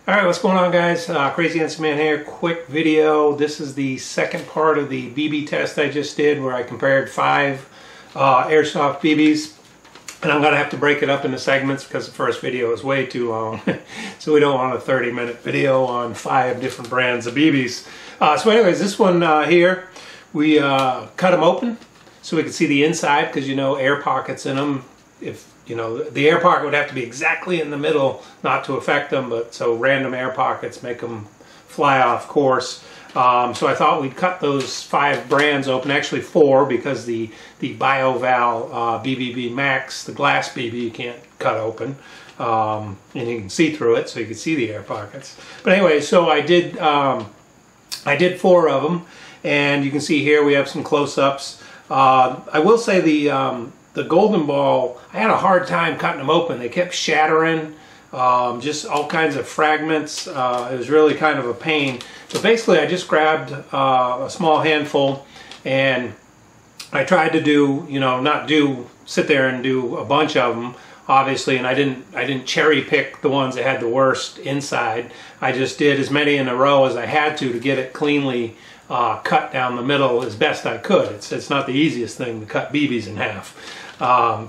Alright, what's going on, guys? Crazyncman here. Quick video. This is the second part of the BB test I just did where I compared 5 Airsoft BBs. And I'm going to have to break it up into segments because the first video is way too long. So we don't want a 30-minute video on 5 different brands of BBs. So anyways, this one here, we cut them open so we could see the inside because, you know, air pockets in them. If you know, the air pocket would have to be exactly in the middle not to affect them, but so random air pockets make them fly off course. So I thought we'd cut those 5 brands open, actually 4, because the BioVal BBB Max, the glass BB, you can't cut open, and you can see through it, so you can see the air pockets. But anyway, so I did 4 of them, and you can see here we have some close-ups. I will say the Goldenball, I had a hard time cutting them open. They kept shattering, just all kinds of fragments. It was really kind of a pain. But basically, I just grabbed a small handful, and I tried to do, you know, not sit there and do a bunch of them, obviously. And I didn't cherry pick the ones that had the worst inside. I just did as many in a row as I had to get it cleanly cut down the middle as best I could. It's not the easiest thing to cut BBs in half.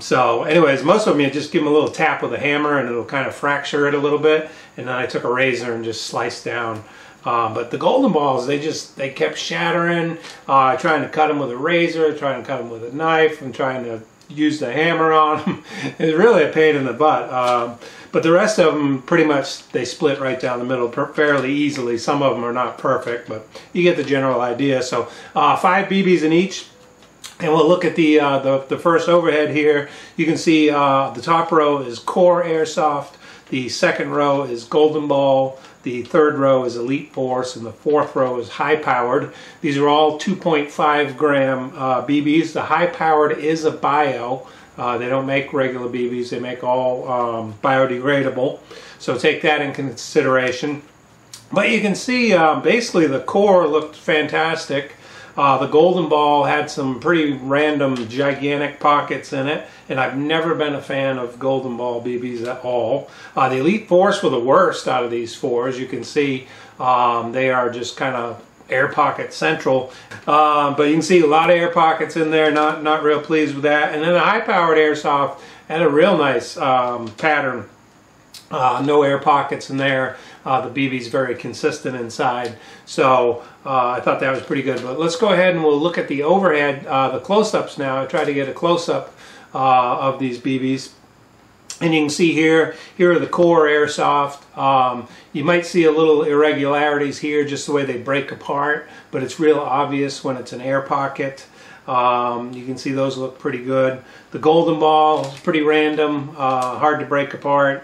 So anyways, most of them you just give them a little tap with a hammer and it'll kind of fracture it a little bit, and then I took a razor and just sliced down. But the Goldenballs, they kept shattering, trying to cut them with a razor, trying to cut them with a knife, and trying to use the hammer on them. It was really a pain in the butt. But the rest of them, pretty much, they split right down the middle fairly easily. Some of them are not perfect, but you get the general idea. So 5 BBs in each. And we'll look at the first overhead here. You can see the top row is Core Airsoft, the second row is Goldenball, the third row is Elite Force, and the fourth row is High Powered. These are all 2.5 gram BBs. The High Powered is a bio. They don't make regular BBs. They make all biodegradable. So take that in consideration. But you can see basically the core looked fantastic. The Goldenball had some pretty random gigantic pockets in it, and I've never been a fan of Goldenball BBs at all. The Elite Force were the worst out of these 4. As you can see, they are just kind of air pocket central. But you can see a lot of air pockets in there, not real pleased with that. And then the high-powered Airsoft had a real nice pattern. No air pockets in there. The BB's very consistent inside, so I thought that was pretty good. But let's go ahead and we'll look at the overhead, the close-ups now. I tried to get a close-up of these BBs, and you can see here are the Core Airsoft. You might see a little irregularities here, just the way they break apart, but it's real obvious when it's an air pocket. You can see those look pretty good. The Goldenball is pretty random, hard to break apart.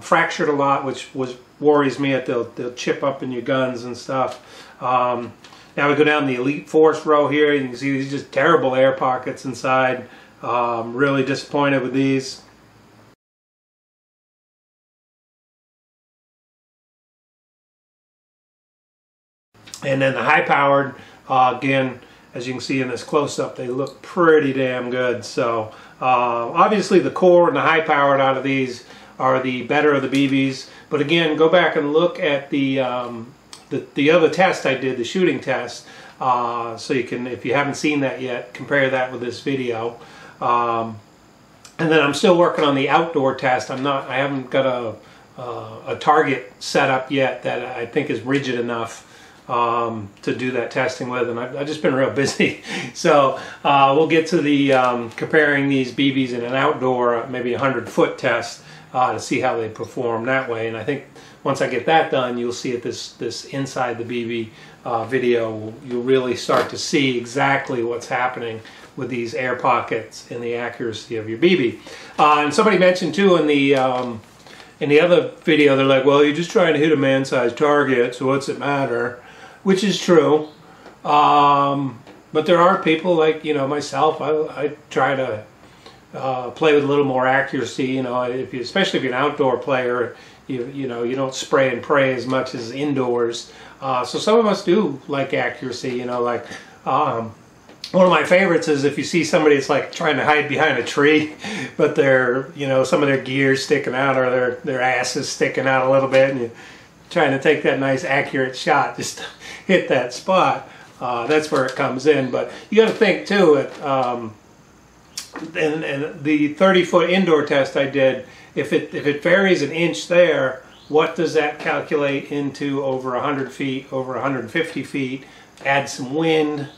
Fractured a lot, which worries me that they'll chip up in your guns and stuff. Now we go down the Elite Force row here. You can see these just terrible air pockets inside. Really disappointed with these. And then the high-powered, again, as you can see in this close-up, they look pretty damn good. So obviously the Core and the high-powered out of these are the better of the BBs. But again, go back and look at the other test I did, the shooting test, so you can, if you haven't seen that yet, compare that with this video. And then I'm still working on the outdoor test. I haven't got a target set up yet that I think is rigid enough to do that testing with, and I've just been real busy. So we'll get to the comparing these BBs in an outdoor, maybe 100-foot test, to see how they perform that way. And I think once I get that done, you'll see at this inside the BB video, you'll really start to see exactly what's happening with these air pockets and the accuracy of your BB. And somebody mentioned too in the other video, they're like, well, you're just trying to hit a man-sized target, so what's it matter? Which is true. But there are people like, you know, myself, I try to play with a little more accuracy. You know, especially if you're an outdoor player, you know, you don't spray and pray as much as indoors. So some of us do like accuracy. You know, like One of my favorites is if you see somebody that's like trying to hide behind a tree, but they're, you know, some of their gear's sticking out or their ass is sticking out a little bit, and trying to take that nice accurate shot, just hit that spot. That's where it comes in. But you got to think too, and the 30-foot indoor test I did, if it varies an inch there, what does that calculate into over 100 feet, over 150 feet? Add some wind.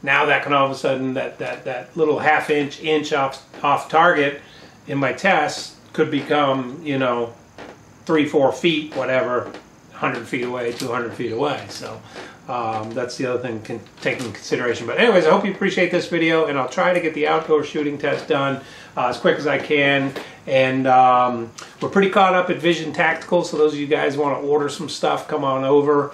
Now that can all of a sudden, that little half inch off target in my test could become, you know, 3-4 feet, whatever, 100 feet away, 200 feet away. So that's the other thing can take into consideration. But anyways, I hope you appreciate this video, and I'll try to get the outdoor shooting test done as quick as I can. And we're pretty caught up at Vision Tactical, so those of you guys want to order some stuff, come on over.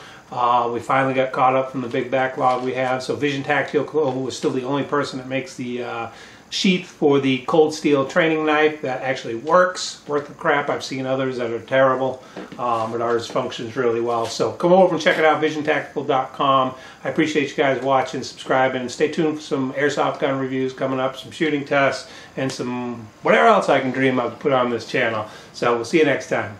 We finally got caught up from the big backlog we have. So Vision Tactical is still the only person that makes the sheath for the cold steel training knife that actually works. Worth the crap. I've seen others that are terrible, but ours functions really well. So come over and check it out, visiontactical.com. I appreciate you guys watching, subscribing, and stay tuned for some airsoft gun reviews coming up, some shooting tests, and some whatever else I can dream of to put on this channel. So we'll see you next time.